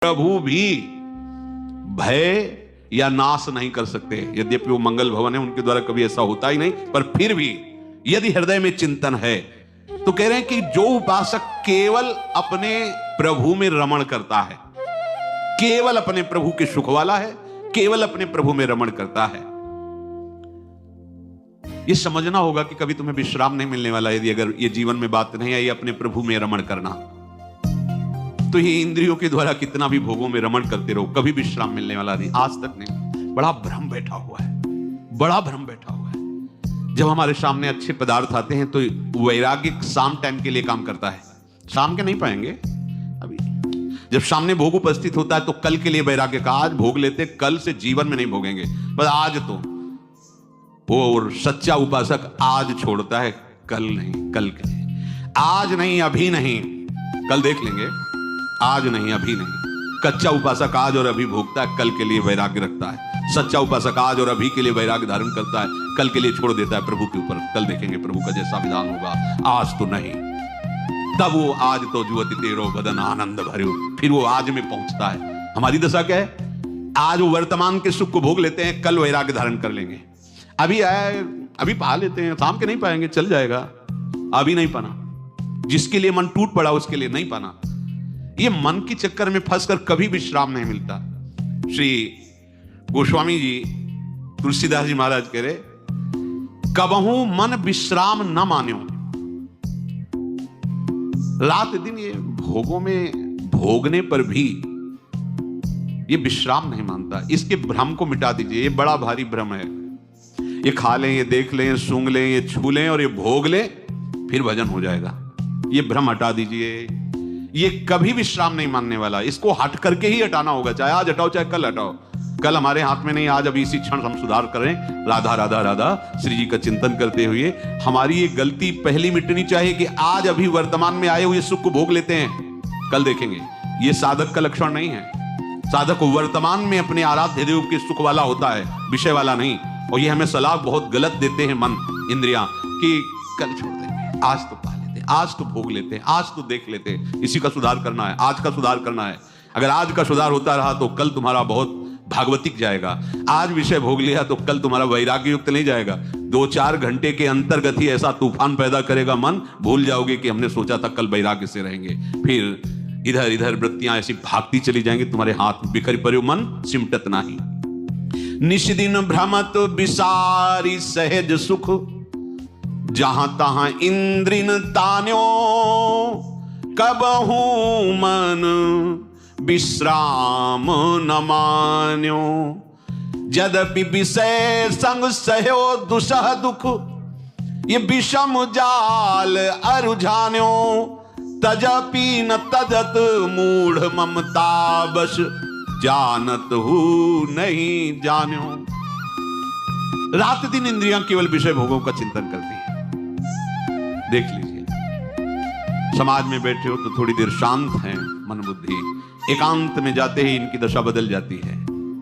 प्रभु भी भय या नाश नहीं कर सकते। यद्यपि वो मंगल भवन है, उनके द्वारा कभी ऐसा होता ही नहीं, पर फिर भी यदि हृदय में चिंतन है तो कह रहे हैं कि जो उपासक केवल अपने प्रभु में रमण करता है, केवल अपने प्रभु के सुख वाला है, केवल अपने प्रभु में रमण करता है। ये समझना होगा कि कभी तुम्हें विश्राम नहीं मिलने वाला यदि अगर ये जीवन में बात नहीं आई अपने प्रभु में रमण करना, तो ये इंद्रियों के द्वारा कितना भी भोगों में रमण करते रहो, कभी विश्राम मिलने वाला नहीं, आज तक नहीं। बड़ा भ्रम बैठा हुआ है, बड़ा भ्रम बैठा हुआ है। जब हमारे सामने अच्छे पदार्थ आते हैं तो वैराग्य शाम टाइम के लिए काम करता है, शाम के नहीं पाएंगे। अभी जब सामने भोग उपस्थित होता है तो कल के लिए वैराग्य का, आज भोग लेते, कल से जीवन में नहीं भोगेंगे, बस आज तो। वो सच्चा उपासक आज छोड़ता है, कल नहीं, कल के लिए। आज नहीं, अभी नहीं, कल देख लेंगे, आज नहीं, अभी नहीं। कच्चा उपासक आज और अभी भोगता है, कल के लिए वैराग्य रखता है। सच्चा उपासक आज और अभी के लिए वैराग्य धारण करता है, कल के लिए छोड़ देता है प्रभु के ऊपर, कल देखेंगे प्रभु का जैसा विधान होगा, आज तो नहीं। तब वो आज तो जुवति तेरो बदन आनंद भर्यो, फिर वो आज में पहुंचता है। हमारी दशा क्या है? आज वो वर्तमान के सुख को भोग लेते हैं, कल वैराग्य धारण कर लेंगे। अभी आए, अभी पा लेते हैं, शाम के नहीं पाएंगे, चल जाएगा, अभी नहीं पाना। जिसके लिए मन टूट पड़ा उसके लिए नहीं पाना। ये मन के चक्कर में फंसकर कभी विश्राम नहीं मिलता। श्री गोस्वामी जी, तुलसीदास जी महाराज कह रहे, कबहू मन विश्राम न मान्यो। रात दिन ये भोगों में भोगने पर भी ये विश्राम नहीं मानता। इसके भ्रम को मिटा दीजिए, ये बड़ा भारी भ्रम है। ये खा लें, ये देख लें, ये सूंघ लें, ये छू लें और ये भोग लें, फिर भजन हो जाएगा। ये भ्रम हटा दीजिए। ये कभी विश्राम नहीं मानने वाला, इसको हट करके ही हटाना होगा। चाहे आज हटाओ, चाहे कल हटाओ। कल हमारे हाथ में नहीं, आज अभी इसी क्षण हम सुधार करें। राधा राधा राधा श्री जी का चिंतन करते हुए हमारी ये गलती पहली मिटनी चाहिए कि आज अभी वर्तमान में आए हुए सुख को भोग लेते हैं, कल देखेंगे। ये साधक का लक्षण नहीं है। साधक वर्तमान में अपने आराध्य देव के सुख वाला होता है, विषय वाला नहीं। और ये हमें सलाह बहुत गलत देते हैं मन, इंद्रियां, कि कल छोड़ देंगे, आज तो पा लेते हैं, आज तो भोग लेते हैं, आज तो देख लेते हैं। इसी का सुधार करना है, आज का सुधार करना है। अगर आज का सुधार होता रहा तो कल तुम्हारा बहुत भागवतिक जाएगा। आज विषय भोग लिया तो कल तुम्हारा वैराग्य युक्त नहीं जाएगा। 2-4 घंटे के अंतर्गत ही ऐसा तूफान पैदा करेगा मन, भूल जाओगे कि हमने सोचा था कल वैराग्य से रहेंगे। फिर इधर इधर वृत्तियां ऐसी भागती चली जाएंगी, तुम्हारे हाथ बिखर पड़े, मन सिमटत नहीं। निष्दिन भ्रमत विसारी सहज सुख, जहां तहां इंद्रिन तान्यो, कबहू मन विश्राम न मान्यो। यद्यपि विषय संग सहयो दुसह दुख, ये विषम जाल अरुझान्यो। तजपि न तजत मूढ़ ममता बस, जानत हूं नहीं जान्यो। रात दिन इंद्रियां केवल विषय भोगों का चिंतन करती है। देख लीजिए, समाज में बैठे हो तो थोड़ी देर शांत हैं मन बुद्धि, एकांत में जाते ही इनकी दशा बदल जाती है।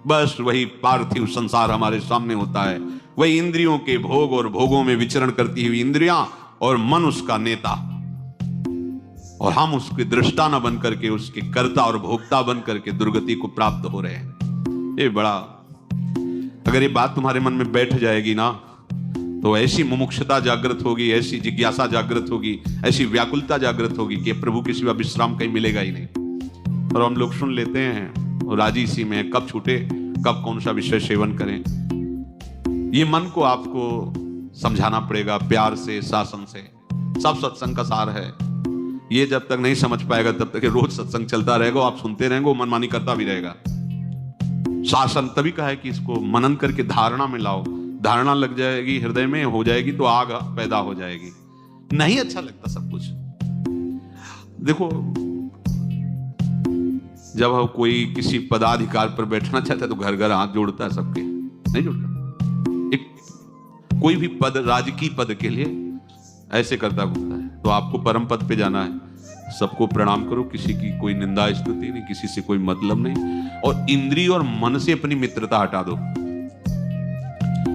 बस वही पार्थिव संसार हमारे सामने होता है, वही इंद्रियों के भोग और भोगों में विचरण करती हुई इंद्रियां और मन उसका नेता, और हम उसके दृष्टा न बन करके उसके कर्ता और भोक्ता बन करके दुर्गति को प्राप्त हो रहे हैं। ये बड़ा, अगर ये बात तुम्हारे मन में बैठ जाएगी ना, तो ऐसी मुमुक्षुता जागृत होगी, ऐसी जिज्ञासा जागृत होगी, ऐसी व्याकुलता जागृत होगी कि प्रभु के सिवा विश्राम कहीं मिलेगा ही नहीं। और हम लोग सुन लेते हैं और राजी इसी में, कब छूटे, कब कौन सा विषय सेवन करें। ये मन को आपको समझाना पड़ेगा प्यार से, शासन से। सब सत्संग का सार है। ये जब तक नहीं समझ पाएगा तब तक रोज सत्संग चलता रहेगा, आप सुनते रहेंगे, वो मनमानी करता भी रहेगा। शासन तभी कहा है कि इसको मनन करके धारणा में लाओ। धारणा लग जाएगी, हृदय में हो जाएगी तो आग पैदा हो जाएगी। नहीं अच्छा लगता सब कुछ। देखो, जब कोई किसी पदाधिकार पर बैठना चाहता है तो घर घर हाथ जोड़ता है सबके, नहीं जोड़ता। एक कोई भी पद, राजकीय पद के लिए ऐसे करता घूमता है। तो आपको परम पद पे जाना है, सबको प्रणाम करो, किसी की कोई निंदा स्तुति नहीं, किसी से कोई मतलब नहीं, और इंद्रिय और मन से अपनी मित्रता हटा दो।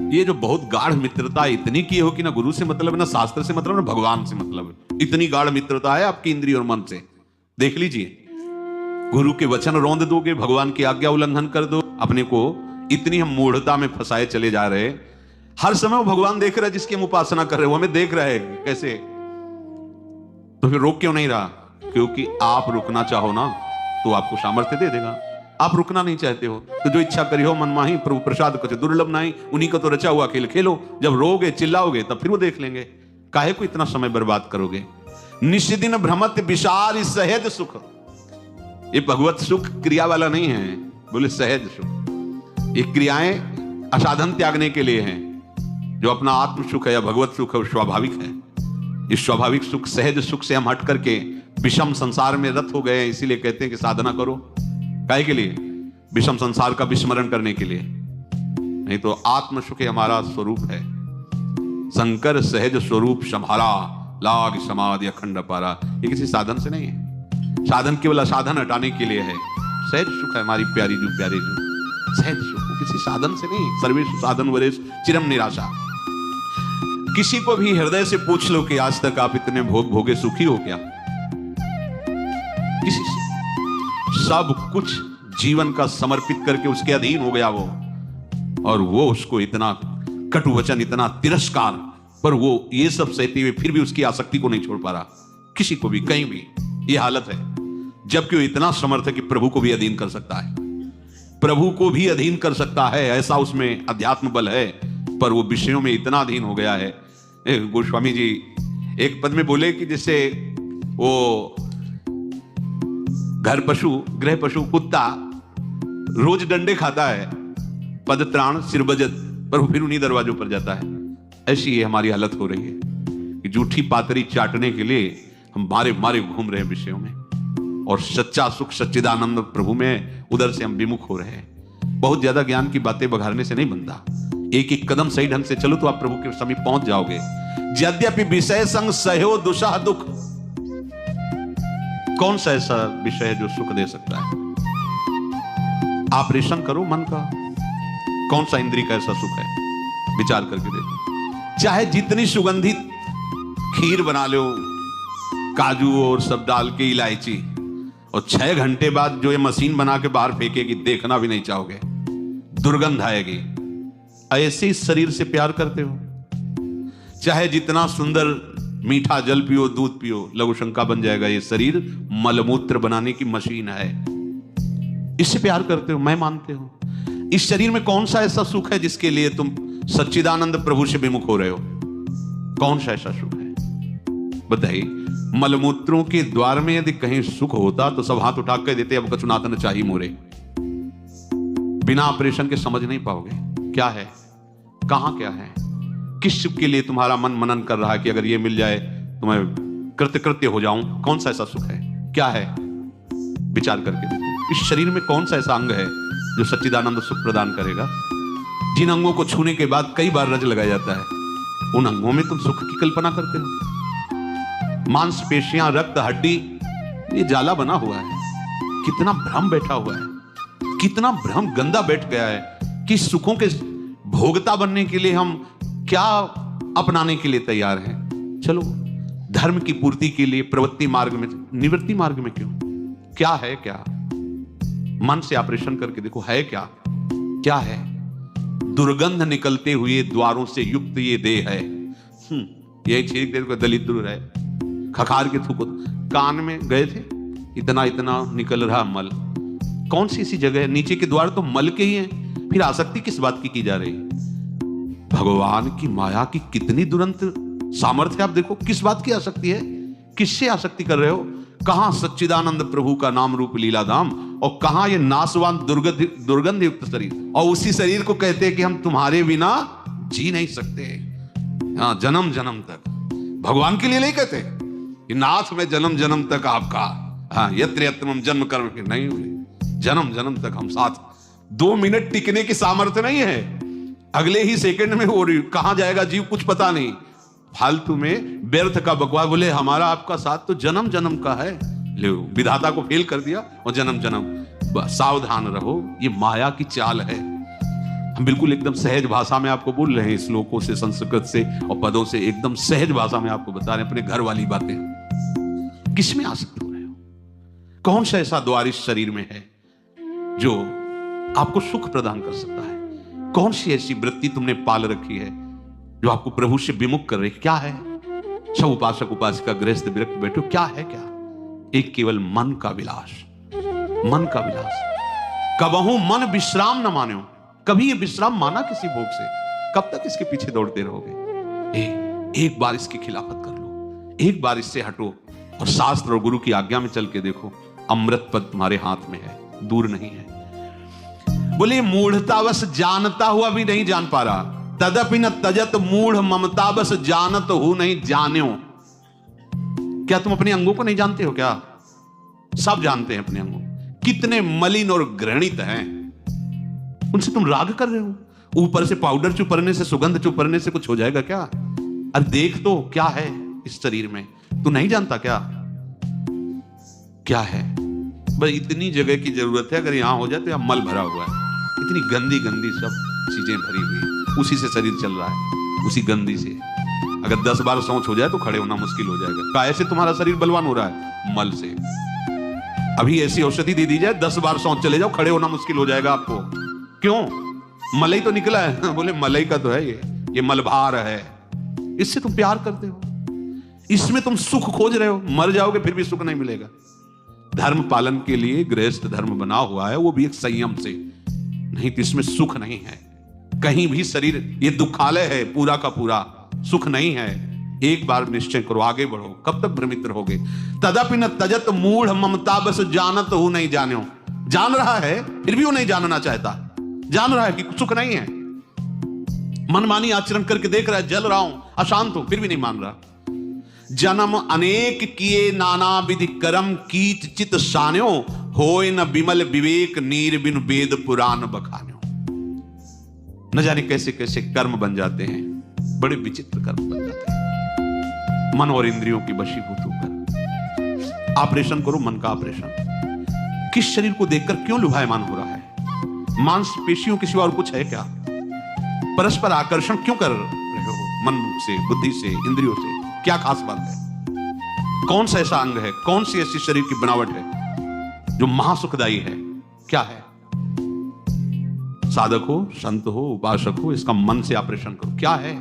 ये जो बहुत गाढ़ मित्रता इतनी की हो कि ना गुरु से मतलब है, ना शास्त्र से मतलब, ना भगवान से मतलब है, इतनी गाढ़ मित्रता है आपकी इंद्रिय और मन से। देख लीजिए, गुरु के वचन रौंद दोगे, भगवान की आज्ञा उल्लंघन कर दो, अपने को इतनी हम मूढ़ता में फंसाए चले जा रहे। हर समय वो भगवान देख रहा है जिसकी हम उपासना कर रहे हैं, वो हमें देख रहा है कैसे, तो फिर रोक क्यों नहीं रहा? क्योंकि आप रुकना चाहो ना तो आपको सामर्थ्य दे देगा। आप रुकना नहीं चाहते हो तो जो इच्छा करी हो मन माही, प्रभु प्रसाद कुछ दुर्लभ नहीं, उन्हीं का तो रचा हुआ खेल खेलो। जब रोगे चिल्लाओगे तब फिर वो देख लेंगे। काहे को इतना समय बर्बाद करोगे? निष्दिन भ्रमत विचार सहज सुख। ये भगवत सुख क्रिया वाला नहीं है, बोले सहज सुख। ये क्रियाएं असाधन त्यागने के लिए हैं। जो अपना आत्म सुख है या भगवत सुख है वो स्वाभाविक है। इस स्वाभाविक सुख सहज सुख से हम हट करके विषम संसार में रत हो गए हैं। इसीलिए कहते हैं कि साधना करो। काहे के लिए? विषम संसार का विस्मरण करने के लिए। नहीं तो आत्म सुख हमारा स्वरूप है। शंकर सहज स्वरूप संभाला, लाग समाधि अखंड पारा। ये किसी साधन से नहीं है। साधन केवल साधन हटाने के लिए है। सहज सुख है हमारी प्यारी जो प्यारे जो सहज सुख, किसी साधन से नहीं। सर्वेश साधन वरेश चिरम निराशा। किसी को भी हृदय से पूछ लो कि आज तक आप इतने भोग भोगे सुखी हो क्या? किसी से सब कुछ जीवन का समर्पित करके उसके अधीन हो गया वो, और वो उसको इतना कटु वचन, इतना तिरस्कार, पर वो ये सब सहते हुए फिर भी उसकी आसक्ति को नहीं छोड़ पा रहा। किसी को भी कहीं भी ये हालत है, जबकि वो इतना समर्थ है कि प्रभु को भी अधीन कर सकता है। प्रभु को भी अधीन कर सकता है, ऐसा उसमें अध्यात्म बल है। पर वो विषयों में इतना अधीन हो गया है। गोस्वामी जी एक पद में बोले कि जैसे वो घर पशु, गृह पशु कुत्ता रोज डंडे खाता है, पद त्राण सिर बजत, पर वो फिर उन्हीं दरवाजों पर जाता है। ऐसी ये हमारी हालत हो रही है कि झूठी पातरी चाटने के लिए हम मारे मारे घूम रहे हैं विषयों में, और सच्चा सुख सच्चिदानंद प्रभु में उधर से हम विमुख हो रहे हैं। बहुत ज्यादा ज्ञान की बातें बघारने से नहीं बनता। एक एक कदम सही ढंग से चलो तो आप प्रभु के समीप पहुंच जाओगे। यद्यपि विषय संग सहयो दुषा दुख। कौन सा ऐसा विषय है जो सुख दे सकता है? ऑपरेशन करो मन का, कौन सा इंद्रिय का ऐसा सुख है? विचार करके देखो। चाहे जितनी सुगंधित खीर बना लो, काजू और सब डाल के, इलायची, और 6 घंटे बाद जो ये मशीन बना के बाहर फेंकेगी, देखना भी नहीं चाहोगे, दुर्गंध आएगी। ऐसे इस शरीर से प्यार करते हो। चाहे जितना सुंदर मीठा जल पियो, दूध पियो, लघु शंका बन जाएगा ये शरीर मलमूत्र बनाने की मशीन है। इससे प्यार करते हो, मैं मानते हो। इस शरीर में कौन सा ऐसा सुख है जिसके लिए तुम सच्चिदानंद प्रभु से विमुख हो रहे हो? कौन सा ऐसा सुख है बताइए? मलमूत्रों के द्वार में यदि कहीं सुख होता तो सब हाथ उठा कर देते, अब कचुनातन चाहिए मोरे। बिना ऑपरेशन के समझ नहीं पाओगे क्या है, कहां क्या है, किस सुख के लिए तुम्हारा मन मनन कर रहा है कि अगर ये मिल जाए तो मैं कृत्य हो जाऊं। कौन सा ऐसा सुख है, क्या है? विचार करके देखो। इस शरीर में कौन सा ऐसा अंग है जो सच्चिदानंद सुख प्रदान करेगा? जिन अंगों को छूने के बाद कई बार रज लगाया जाता है, उन अंगों में तुम सुख की कल्पना करते हो। मांसपेशियां, रक्त, हड्डी, ये जाला बना हुआ है। कितना भ्रम बैठा हुआ है, कितना भ्रम गंदा बैठ गया है कि सुखों के भोगता बनने के लिए हम क्या अपनाने के लिए तैयार हैं। चलो धर्म की पूर्ति के लिए प्रवृत्ति मार्ग में, निवृत्ति मार्ग में क्यों? क्या है, क्या मन से ऑपरेशन करके देखो, है क्या? क्या है? दुर्गंध निकलते हुए द्वारों से युक्त ये देह है। यही ठीक देर को दलित दूर है, खखार के थूको। कान में गए थे, इतना इतना निकल रहा मल। कौन सी ऐसी जगह है? नीचे के द्वार तो मल के ही हैं, फिर आसक्ति किस बात की जा रही है? भगवान की माया की कितनी दुरंत सामर्थ्य आप देखो। किस बात की आसक्ति है? किससे आसक्ति कर रहे हो? कहां सच्चिदानंद प्रभु का नाम रूप लीला धाम, और कहां ये नासवान दुर्गंध युक्त शरीर। और उसी शरीर को कहते हैं कि हम तुम्हारे बिना जी नहीं सकते। हाँ, जन्म जन्म तक। भगवान के लिए नहीं कहते कि नाथ में जन्म जन्म तक आपका, हाँ, यत्र यत्र जन्म कर्म के नहीं हुए, जन्म जन्म तक हम साथ। 2 मिनट टिकने की सामर्थ्य नहीं है, अगले ही सेकंड में वो कहां जाएगा जीव कुछ पता नहीं। फालतू में व्यर्थ का बकवास। बोले हमारा आपका साथ तो जन्म जन्म का है। ले, विधाता को फेल कर दिया और जन्म जन्म। सावधान रहो, ये माया की चाल है। हम बिल्कुल एकदम सहज भाषा में आपको बोल रहे हैं, श्लोकों से, संस्कृत से और पदों से एकदम सहज भाषा में आपको बता रहे हैं अपने घर वाली बातें। किसमें आसक्त हो रहे हो? कौन सा ऐसा द्वार इस शरीर में है जो आपको सुख प्रदान कर सकता है? कौन सी ऐसी वृत्ति तुमने पाल रखी है जो आपको प्रभु से विमुख कर रही? क्या है? सब उपासक उपासिका गृहस्थ विरक्त बैठो, क्या है? क्या? एक केवल मन का विलास, मन का विलास। कबहू मन विश्राम न मानो। कभी ये विश्राम माना किसी भोग से? कब तक इसके पीछे दौड़ते रहोगे? एक बार इसकी खिलाफत कर लो, एक बार इससे हटो और शास्त्र और गुरु की आज्ञा में चल के देखो, अमृत पद तुम्हारे हाथ में है, दूर नहीं है। बोले मूढ़तावश जानता हुआ भी नहीं जान पा रहा, तदपि न तजत मूढ़ ममतावश जानत हूं नहीं जान्यो। क्या तुम अपने अंगों को नहीं जानते हो? क्या सब जानते हैं अपने अंगों, कितने मलिन और घृणित हैं, उनसे तुम राग कर रहे हो। ऊपर से पाउडर चुपरने से, सुगंध चुपरने से कुछ हो जाएगा क्या? अरे देख तो क्या है इस शरीर में, तू नहीं जानता क्या? क्या है? बस इतनी जगह की जरूरत है, अगर यहां हो जाए तो यहां मल भरा हुआ है, इतनी गंदी गंदी सब चीजें भरी हुई, उसी से शरीर चल रहा है, उसी गंदी से। अगर 10 बार शौच हो जाए तो खड़े होना मुश्किल हो जाएगा। काय से तुम्हारा शरीर बलवान हो रहा है? मल से। अभी ऐसी औषधि दे दी जाए, 10 बार शौच चले जाओ, खड़े होना मुश्किल हो जाएगा आपको। क्यों? मलई तो निकला है। बोले मलई का तो है ये मलभार है। इससे तुम प्यार करते हो, इसमें तुम सुख खोज रहे हो, मर जाओगे फिर भी सुख नहीं मिलेगा। धर्म पालन के लिए गृहस्थ धर्म बना हुआ है, वो भी एक संयम से, नहीं तो इसमें सुख नहीं है। कहीं भी शरीर ये दुखालय है, पूरा का पूरा सुख नहीं है। एक बार निश्चय करो, आगे बढ़ो, कब तक भ्रमित रहोगे? तदपि न तजत मूढ़ ममता बस जानत हूं नहीं जान्यो। जान रहा है फिर भी वो नहीं जानना चाहता, जान रहा है कि सुख नहीं है, मनमानी आचरण करके देख रहा है, जल रहा हूं, अशांत हूं, फिर भी नहीं मान रहा। जन्म अनेक किए नाना विधि कर्म कीच चित सान्यो, होय न विमल विवेक नीर बिन वेद पुराण बखान्यो। न जाने कैसे कैसे कर्म बन जाते हैं, बड़े विचित्र कर्म बन जाते हैं, मन और इंद्रियों की वशीभूत होकर। ऑपरेशन करो, मन का ऑपरेशन। किस शरीर को देखकर क्यों लुभायमान हो रहा है? मांसपेशियों के सिवा और कुछ है क्या? परस्पर आकर्षण क्यों कर रहे हो? मन से, बुद्धि से, इंद्रियों से क्या खास बात है? कौन सा ऐसा अंग है, कौन सी ऐसी शरीर की बनावट है जो महासुखदायी है? क्या है? साधक हो, संत हो, उपासक हो, इसका मन से ऑपरेशन करो। क्या है?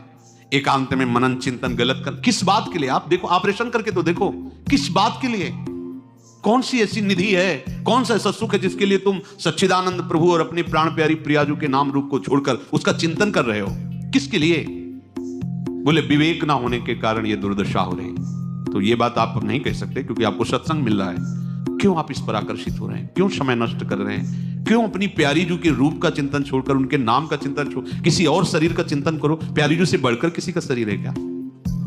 एकांत में मनन चिंतन गलत कर, किस बात के लिए? आप देखो, ऑपरेशन करके तो देखो, किस बात के लिए? कौन सी ऐसी निधि है, कौन सा ऐसा सुख है जिसके लिए तुम सच्चिदानंद प्रभु और अपनी प्राण प्यारी प्रियाजू के नाम रूप को छोड़कर उसका चिंतन कर रहे हो? किसके लिए? बोले विवेक ना होने के कारण ये दुर्दशा हो रही। तो ये बात आप नहीं कह सकते क्योंकि आपको सत्संग मिल रहा है। क्यों आप इस पर आकर्षित हो रहे हैं? क्यों समय नष्ट कर रहे हैं? क्यों अपनी प्यारी जू के रूप का चिंतन छोड़कर, उनके नाम का चिंतन छोड़ किसी और शरीर का चिंतन करो? प्यारी जू से बढ़कर किसी का शरीर है क्या?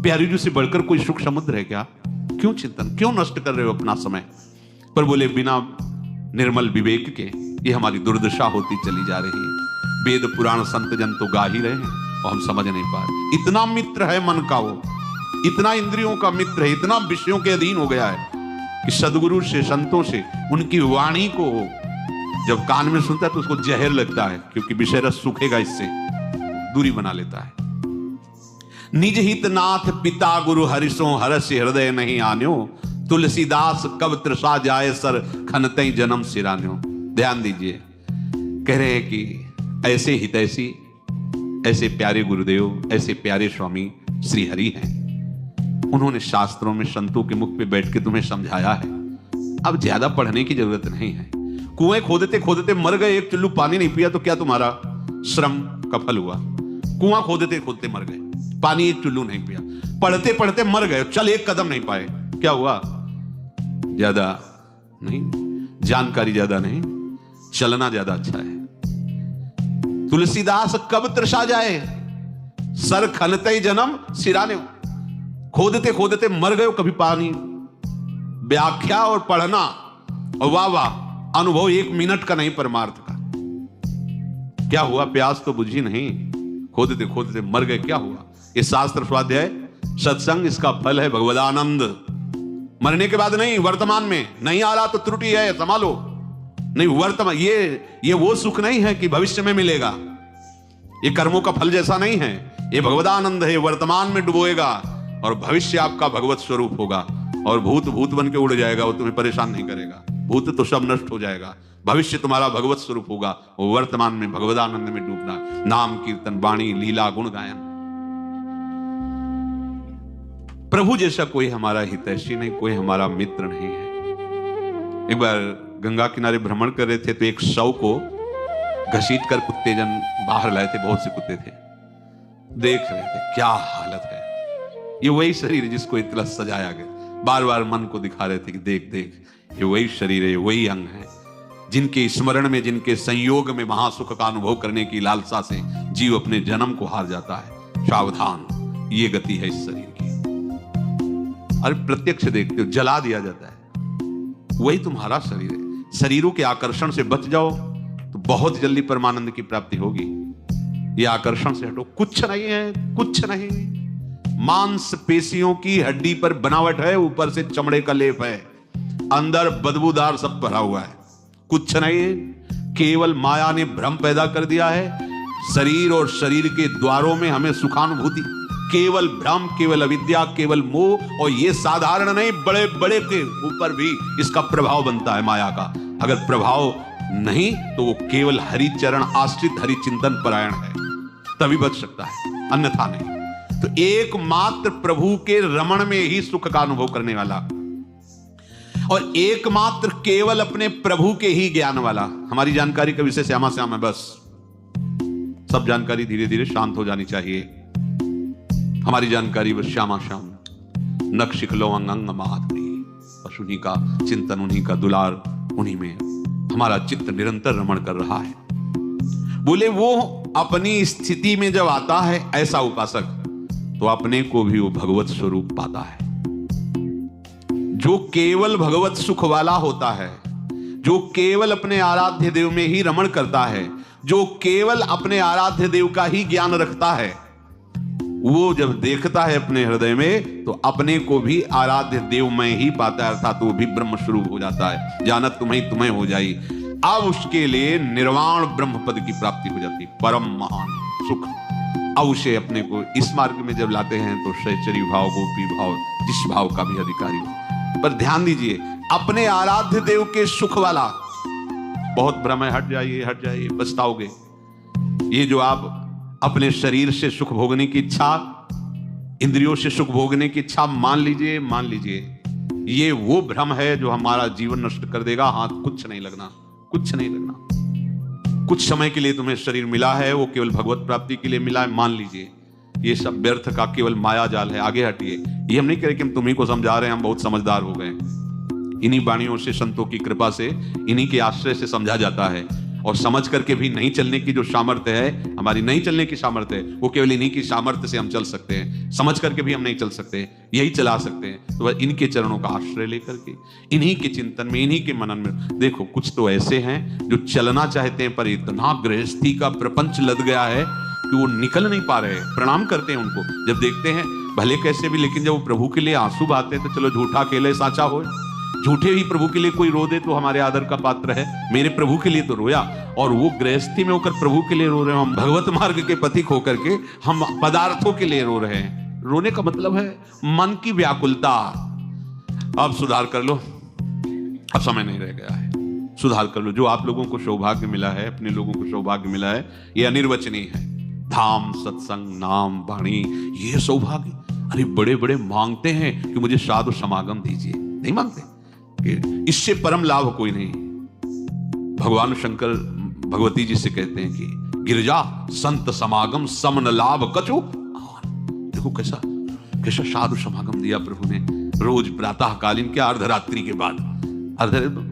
प्यारी जू से बढ़कर कोई सुख समुद्र है क्या? क्यों चिंतन, क्यों नष्ट कर रहे हो अपना समय? पर बोले बिना निर्मल विवेक के ये हमारी दुर्दशा होती चली जा रही है। वेद पुराण संत जन तो गा ही रहे हैं और हम समझ नहीं पा रहे। इतना मित्र है मन का वो, इतना इंद्रियों का मित्र है, इतना विषयों के अधीन हो गया है कि सदगुरु से, संतों से, उनकी वाणी को जब कान में सुनता है तो उसको जहर लगता है, क्योंकि विषय रस सूखेगा, इससे दूरी बना लेता है। निज हित नाथ पिता गुरु हरिसो हरस हृदय नहीं आन्यो, तुलसीदास कब तृषा जाए सर खनते जन्म सिरान्यो। ध्यान दीजिए, कह रहे हैं कि ऐसे हितैषी, ऐसे प्यारे गुरुदेव, ऐसे प्यारे स्वामी श्री हरि हैं। उन्होंने शास्त्रों में संतों के मुख पे बैठ के तुम्हें समझाया है। अब ज्यादा पढ़ने की जरूरत नहीं है। कुएं खोदते खोदते मर गए, एक चुल्लू पानी नहीं पिया तो क्या तुम्हारा श्रम का फल हुआ? कुआं खोदते खोदते मर गए, पानी एक चुल्लू नहीं पिया, पढ़ते पढ़ते मर गए, चल एक कदम नहीं पाए, क्या हुआ? ज्यादा नहीं, जानकारी ज्यादा नहीं, चलना ज्यादा अच्छा है। तुलसीदास कब तृषा जाए सर खनते जन्म सिराने। खोदते खोदते मर गए, कभी पानी। व्याख्या और पढ़ना और वाह वाह, अनुभव 1 मिनट का नहीं, परमार्थ का। क्या हुआ? प्यास तो बुझी नहीं, खोदते खोदते मर गए, क्या हुआ? ये शास्त्र स्वाध्याय सत्संग, इसका फल है भगवदानंद। मरने के बाद नहीं, वर्तमान में नहीं आ रहा तो त्रुटि है, संभालो। नहीं, वर्तमान, ये वो सुख नहीं है कि भविष्य में मिलेगा। ये कर्मों का फल जैसा नहीं है, ये भगवदानंद है, वर्तमान में डुबोएगा और भविष्य आपका भगवत स्वरूप होगा और भूत भूत बन के उड़ जाएगा, वो तुम्हें परेशान नहीं करेगा। भूत तो सब नष्ट हो जाएगा, भविष्य तुम्हारा भगवत स्वरूप होगा, वो वर्तमान में भगवदानंद में डूबना, नाम कीर्तन वाणी लीला गुण गायन। प्रभु जैसा कोई हमारा हितैषी नहीं, कोई हमारा मित्र नहीं है। एक बार गंगा किनारे भ्रमण कर रहे थे तो एक शव को घसीट कर कुत्ते जन बाहर लाए थे, बहुत से कुत्ते थे, देख रहे थे क्या हालत है। ये वही शरीर जिसको इतना सजाया गया, बार बार मन को दिखा रहे थे कि देख देख ये वही शरीर है, वही अंग है जिनके स्मरण में, जिनके संयोग में महासुख का अनुभव करने की लालसा से जीव अपने जन्म को हार जाता है। सावधान, ये गति है इस शरीर की। अरे प्रत्यक्ष देखते हो, जला दिया जाता है, वही तुम्हारा शरीर है। शरीरों के आकर्षण से बच जाओ तो बहुत जल्दी परमानंद की प्राप्ति होगी। ये आकर्षण से हटो, कुछ नहीं है, कुछ नहीं। मांस पेशियों की हड्डी पर बनावट है, ऊपर से चमड़े का लेप है, अंदर बदबूदार सब भरा हुआ है, कुछ नहीं है। केवल माया ने भ्रम पैदा कर दिया है। शरीर और शरीर के द्वारों में हमें सुखानुभूति, केवल भ्रम, केवल अविद्या, केवल मोह। और ये साधारण नहीं, बड़े बड़े के ऊपर भी इसका प्रभाव बनता है माया का। अगर प्रभाव नहीं तो वो केवल हरिचरण आश्रित, हरिचिंतन परायण है, तभी बच सकता है, अन्यथा नहीं। तो एकमात्र प्रभु के रमण में ही सुख का अनुभव करने वाला, और एकमात्र केवल अपने प्रभु के ही ज्ञान वाला। हमारी जानकारी का विषय श्यामा श्याम है, बस सब जानकारी धीरे धीरे शांत हो जानी चाहिए। हमारी जानकारी बस श्यामा श्याम, नक्शिखलो अंग माधुरी, बस उन्हीं का चिंतन, उन्हीं का दुलार, उन्हीं में हमारा चित्त निरंतर रमण कर रहा है। बोले वो अपनी स्थिति में जब आता है ऐसा उपासक, तो अपने को भी वो भगवत स्वरूप पाता है। जो केवल भगवत सुख वाला होता है, जो केवल अपने आराध्य देव में ही रमण करता है, जो केवल अपने आराध्य देव का ही ज्ञान रखता है, वो जब देखता है अपने हृदय में तो अपने को भी आराध्य देव में ही पाता है, अर्थात वो भी ब्रह्म स्वरूप हो जाता है। जानत तुम्हें तुम्हें हो जाई। अब उसके लिए निर्वाण ब्रह्म पद की प्राप्ति हो जाती, परम महान सुख। अब उसे अपने को इस मार्ग में जब लाते हैं तो सहचरी भाव, गोपी भाव, जिस भाव का भी अधिकारी हो। पर ध्यान दीजिए, अपने आराध्य देव के सुख वाला, बहुत भ्रम है, हट जाइए, पछताओगे। ये जो आप अपने शरीर से सुख भोगने की इच्छा, इंद्रियों से सुख भोगने की इच्छा, मान लीजिए ये वो भ्रम है जो हमारा जीवन नष्ट कर देगा। हाथ कुछ नहीं लगना, कुछ नहीं लगना। कुछ समय के लिए तुम्हें शरीर मिला है, वो केवल भगवत प्राप्ति के लिए मिला है, मान लीजिए। ये सब व्यर्थ का केवल माया जाल है, आगे हटिए। ये हम नहीं कह रहे कि हम तुम्ही को समझा रहे हैं, हम बहुत समझदार हो गए। इन्हीं वाणियों से, संतों की कृपा से, इन्हीं के आश्रय से समझा जाता है। और समझ करके भी नहीं चलने की जो सामर्थ्य है, हमारी नहीं चलने की सामर्थ्य है, वो केवल इन्हीं की सामर्थ्य से हम चल सकते हैं। समझ करके भी हम नहीं चल सकते, यही चला सकते हैं। तो वह इनके चरणों का आश्रय लेकर के, इन्हीं के चिंतन में, इन्हीं के मनन में। देखो, कुछ तो ऐसे हैं जो चलना चाहते हैं पर इतना गृहस्थी का प्रपंच लद गया है कि वो निकल नहीं पा रहे। प्रणाम करते हैं उनको, जब देखते हैं भले कैसे भी, लेकिन जब वो प्रभु के लिए आंसू बहाते हैं तो चलो झूठा खेले साचा हो। झूठे ही प्रभु के लिए कोई रो दे तो हमारे आदर का पात्र है। मेरे प्रभु के लिए तो रोया, और वो गृहस्थी में होकर प्रभु के लिए रो रहे हैं। हम भगवत मार्ग के पथिक होकर के हम पदार्थों के लिए रो रहे हैं। रोने का मतलब है मन की व्याकुलता। अब सुधार कर लो, अब समय नहीं रह गया है, सुधार कर लो। जो आप लोगों को सौभाग्य मिला है, अपने लोगों को सौभाग्य मिला है, ये अनिर्वचनीय है। धाम, सत्संग, नाम, वाणी, ये सौभाग्य। अरे बड़े बड़े मांगते हैं कि मुझे साधु समागम दीजिए, नहीं मांगते। इससे परम लाभ कोई नहीं। भगवान शंकर भगवती जी से कहते हैं कि गिरजा संत समागम समन लाभ कछु। देखो कैसा कैसा साधु समागम दिया प्रभु ने। रोज प्रातः कालीन के, अर्धरात्रि के बाद,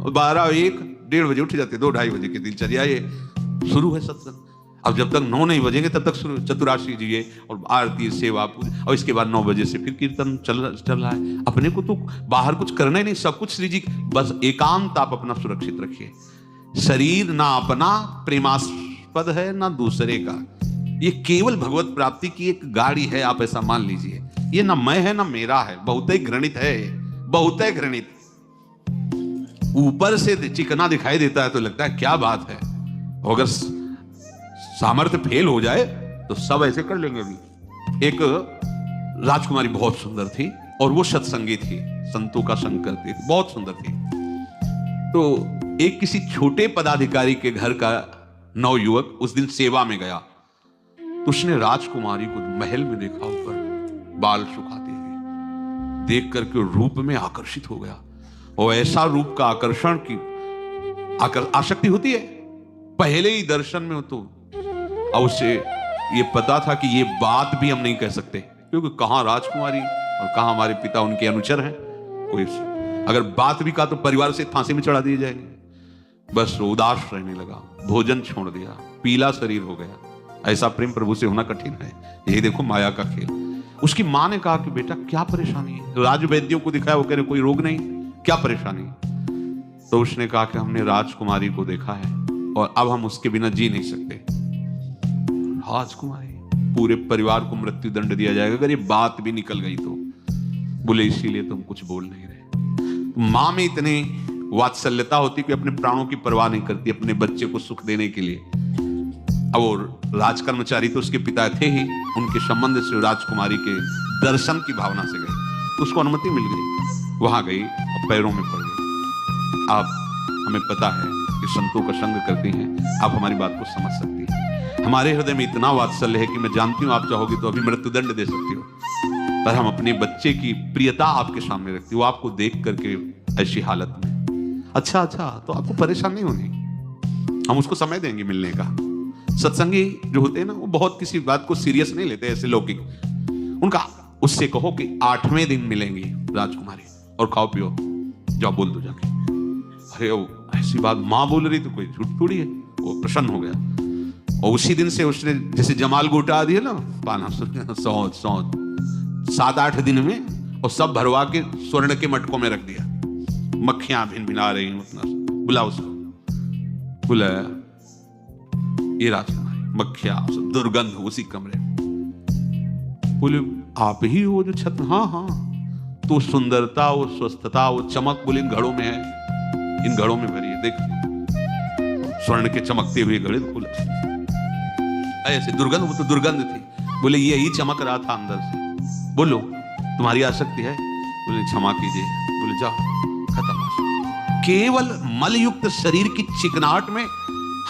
12, 1, 1:30 बजे उठ जाते, 2, 2:30 बजे की दिनचर्या ये शुरू है सत्संग। अब जब तक 9 नहीं बजेंगे तब तक चतुराशी जी और आरती, सेवा, पूजा, और इसके बाद 9 बजे से फिर कीर्तन चल रहा है। अपने को तो बाहर कुछ करना ही नहीं, सब कुछ श्री जी। बस एकांत आप अपना सुरक्षित रखिए। शरीर ना अपना प्रेमास्पद है ना दूसरे का, ये केवल भगवत प्राप्ति की एक गाड़ी है, आप ऐसा मान लीजिए। ये ना मैं है ना मेरा है, बहुत ही घृणित है, बहुत ही घृणित। ऊपर से चिकना दिखाई देता है तो लगता है क्या बात है, अगर सामर्थ्य फेल हो जाए तो सब ऐसे कर लेंगे भी। एक राजकुमारी बहुत सुंदर थी और वो सत्संगी थी, संतों का संग करती थी, बहुत सुंदर थी। तो एक किसी छोटे पदाधिकारी के घर का नवयुवक उस दिन सेवा में गया, तो उसने राजकुमारी को महल में देखा, ऊपर बाल सुखाते हुए देख करके रूप में आकर्षित हो गया। और ऐसा रूप का आकर्षण की आसक्ति होती है पहले ही दर्शन में हो। तो अब उसे ये पता था कि ये बात भी हम नहीं कह सकते, क्योंकि कहां राजकुमारी और कहां हमारे पिता उनके अनुचर हैं। कोई अगर बात भी कहा तो परिवार से फांसी में चढ़ा दिए जाएंगे। बस उदास रहने लगा, भोजन छोड़ दिया, पीला शरीर हो गया। ऐसा प्रेम प्रभु से होना कठिन है। यही देखो माया का खेल। उसकी मां ने कहा कि बेटा क्या परेशानी है? राजवैद्यों को दिखाया, वो कह रहे कोई रोग नहीं, क्या परेशानी? तो उसने कहा कि हमने राजकुमारी को देखा है और अब हम उसके बिना जी नहीं सकते। राजकुमारी, पूरे परिवार को मृत्यु दंड दिया जाएगा अगर ये बात भी निकल गई तो। बोले इसीलिए तुम कुछ बोल नहीं रहे। मां में इतनी वात्सल्यता होती कि अपने प्राणों की परवाह नहीं करती अपने बच्चे को सुख देने के लिए। अब वो राजकर्मचारी तो उसके पिता थे ही, उनके संबंध से राजकुमारी के दर्शन की भावना से गए, तो उसको अनुमति मिल गई। वहां गई और पैरों में पड़ गई। आप, हमें पता है कि संतों का संग करती हैं, आप हमारी बात को समझ सकती हैं। हमारे हृदय में इतना वात्सल्य है कि मैं जानती हूं आप चाहोगी तो अभी मृत्युदंड दे सकती हो, पर हम अपने बच्चे की प्रियता आपके सामने रखती, वो आपको देख करके ऐसी हालत में। अच्छा तो आपको परेशान नहीं होनी, हम उसको समय देंगे मिलने का। सत्संगी जो होते हैं ना, वो बहुत किसी बात को सीरियस नहीं लेते, ऐसे लौकिक। उनका उससे कहो कि 8वें दिन मिलेंगी राजकुमारी और खाओ पियो, जाओ बोल दो जाके। अरे ऐसी बात मां बोल रही तो कोई झूठ थोड़ी है। वो प्रसन्न हो गया और उसी दिन से उसने जैसे जमाल गोटा दिया ना, पाना सौंध 7-8 दिन में, और सब भरवा के स्वर्ण के मटकों में रख दिया। मक्खियां भिन-भिना रही उतना। बुला उसको, बुलाया, ये राजकुमारी, मक्खियां, दुर्गंध उसी कमरे में। बोले आप ही हो जो छत? हाँ, तो सुंदरता, वो स्वस्थता, वो चमक, बोले इन घड़ों में है, इन घड़ों में भरी है, देख स्वर्ण के चमकते हुए घड़े खोले। ऐसे दुर्गंध, वो तो दुर्गंध थी। बोले यही चमक रहा था अंदर से। बोलो तुम्हारी आसक्ति है? बोले क्षमा कीजिए। बोले जाओ, खत्म। केवल मलयुक्त शरीर की चिकनाहट में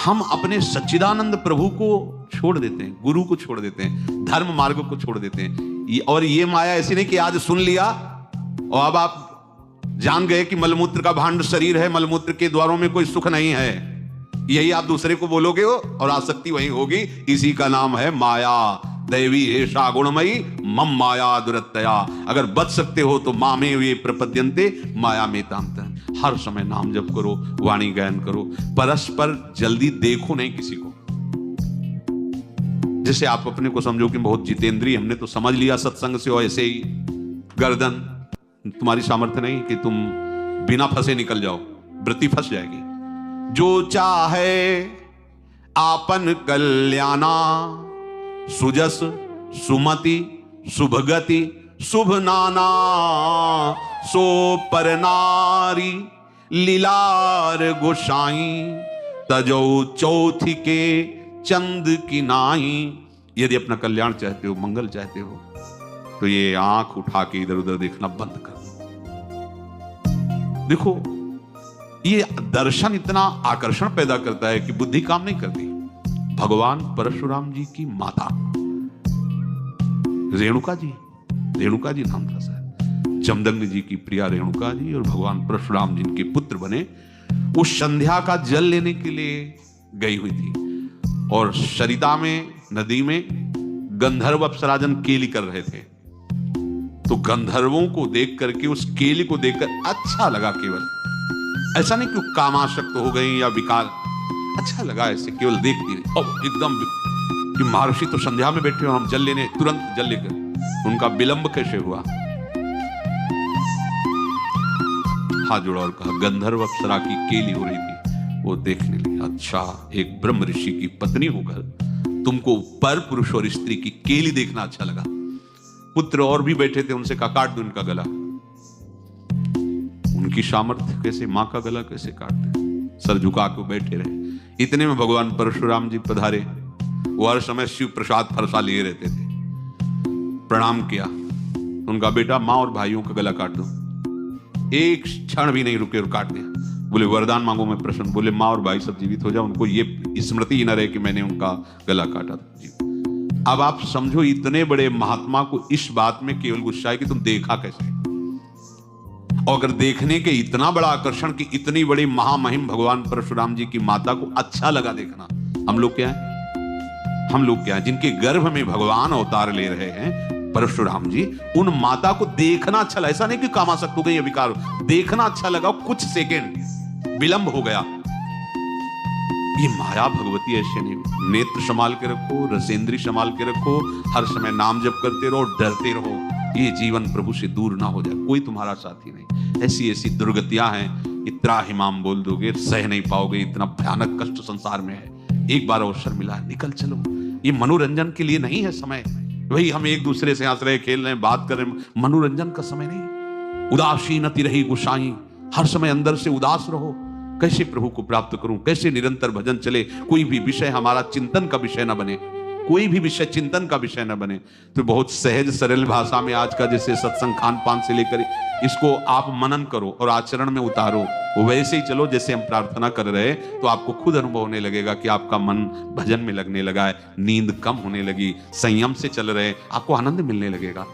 हम अपने सच्चिदानंद प्रभु को छोड़ देते हैं, गुरु को छोड़ देते हैं, धर्म मार्ग को छोड़ देते हैं। और ये माया ऐसी नहीं कि आज सुन लिया और अब आप जान गए कि मलमूत्र का भांड शरीर है, मलमूत्र के द्वारों में कोई सुख नहीं है, यही आप दूसरे को बोलोगे और आसक्ति वही होगी। इसी का नाम है माया। दैवी एषा गुणमयी मम माया दुरत्तया। अगर बच सकते हो तो माँ में वे प्रपद्यन्ते माया में तांत। हर समय नाम जप करो, वाणी गायन करो, परस्पर जल्दी देखो नहीं किसी को। जैसे आप अपने को समझो कि बहुत जितेंद्रिय, हमने तो समझ लिया सत्संग से, और ऐसे ही गर्दन, तुम्हारी सामर्थ्य नहीं कि तुम बिना फंसे निकल जाओ, वृत्ति फंस जाएगी। जो चाहे आपन कल्याणा, सुजस सुमति शुभगति शुभ नाना, सो पर नारी लीलार गोसाई, तजो चौथी के चंद की नाई। यदि अपना कल्याण चाहते हो, मंगल चाहते हो, तो ये आंख उठा के इधर उधर देखना बंद कर दो। देखो ये दर्शन इतना आकर्षण पैदा करता है कि बुद्धि काम नहीं करती। भगवान परशुराम जी की माता रेणुका जी नाम था शायद, जमदग्नि जी की प्रिया रेणुका जी और भगवान परशुराम जिनके पुत्र बने, उस संध्या का जल लेने के लिए गई हुई थी। और सरिता में, नदी में गंधर्व अप्सराजन केली कर रहे थे। तो गंधर्वों को देख करके, उस केली को देखकर अच्छा लगा। केवल ऐसा नहीं कि कामाशक्त हो गई या विकार, अच्छा लगा ऐसे केवल देखती रही। और एकदम कि महर्षि तो संध्या में बैठे हो, हम जल लेने, तुरंत जल लेकर, उनका विलंब कैसे हुआ? हाथ जोड़ा और कहा, गंधर्व अप्सरा की केली हो रही थी, वो देखने लगी। अच्छा, एक ब्रह्म ऋषि की पत्नी होकर तुमको पर पुरुष और स्त्री की केली देखना अच्छा लगा। पुत्र और भी बैठे थे, उनसे कहा काट दो इनका गला। उनकी सामर्थ्य कैसे, मां का गला कैसे काटते, सर झुका के बैठे रहे। इतने में भगवान परशुराम जी पधारे। वो हर समय शिव प्रसाद फरसा लिए रहते थे। प्रणाम किया, उनका बेटा मां और भाइयों का गला काट दो। एक क्षण भी नहीं रुके और काट दिया। बोले वरदान मांगो, मैं प्रसन्न। बोले माँ और भाई सब जीवित हो जाओ, उनको ये स्मृति ही न रहे कि मैंने उनका गला काटा था। जी। अब आप समझो इतने बड़े महात्मा को इस बात में केवल गुस्सा है कि तुम देखा कैसे। और अगर देखने के इतना बड़ा आकर्षण कि इतनी बड़ी महामहिम भगवान परशुराम जी की माता को अच्छा लगा देखना, हम लोग क्या है? हम लोग क्या है जिनके गर्भ में भगवान अवतार ले रहे हैं परशुराम जी, उन माता को देखना अच्छा लगा। ऐसा नहीं कि कामासक्त हो गई या विकार, देखना अच्छा लगा, कुछ सेकेंड विलंब हो गया। ये माया भगवती ऐसे नहीं। नेत्र संभाल के रखो, रसेंद्री संभाल के रखो, हर समय नाम जप करते रहो, डरते रहो, ये जीवन प्रभु से दूर ना हो जाए, कोई तुम्हारा साथी नहीं। ऐसी ऐसी दुर्गतियां हैं, इतना हिमाम बोल दोगे सह नहीं पाओगे, इतना भयानक कष्ट संसार में है। एक बार अवसर मिला, निकल चलो। ये मनोरंजन के लिए नहीं है समय। वही हम एक दूसरे से हंस रहे, खेल रहे, बात कर रहे, मनोरंजन का समय नहीं। उदासीनति रही गुसाई, हर समय अंदर से उदास रहो। कैसे प्रभु को प्राप्त करूं, कैसे निरंतर भजन चले, कोई भी विषय हमारा चिंतन का विषय ना बने, कोई भी विषय चिंतन का विषय न बने। तो बहुत सहज सरल भाषा में आज का जैसे सत्संग खान पान से लेकर इसको आप मनन करो और आचरण में उतारो, वैसे ही चलो जैसे हम प्रार्थना कर रहे हैं। तो आपको खुद अनुभव होने लगेगा कि आपका मन भजन में लगने लगा है, नींद कम होने लगी, संयम से चल रहे, आपको आनंद मिलने लगेगा।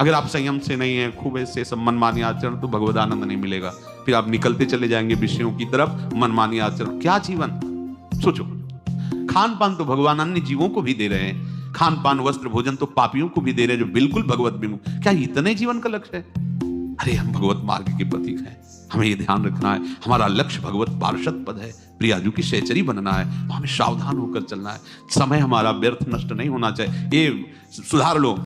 अगर आप संयम से नहीं है, खूब ऐसे सब मनमानी आचरण, तो भगवद आनंद नहीं मिलेगा। फिर आप निकलते चले जाएंगे विषयों की तरफ, मनमानी आचरण, क्या जीवन। सोचो, खान पान तो भगवान अन्य जीवों को भी दे रहे हैं, खान पान वस्त्र भोजन तो पापियों को भी दे रहे हैं जो बिल्कुल भगवत विमुख। क्या इतने जीवन का लक्ष्य है? अरे हम भगवत मार्ग के प्रतीक हैं, हमें ये ध्यान रखना है, हमारा लक्ष्य भगवत पार्षद पद है, प्रियाजू की सहचरी बनना है, तो हमें सावधान होकर चलना है। समय हमारा व्यर्थ नष्ट नहीं होना चाहिए। ये सुधार लो।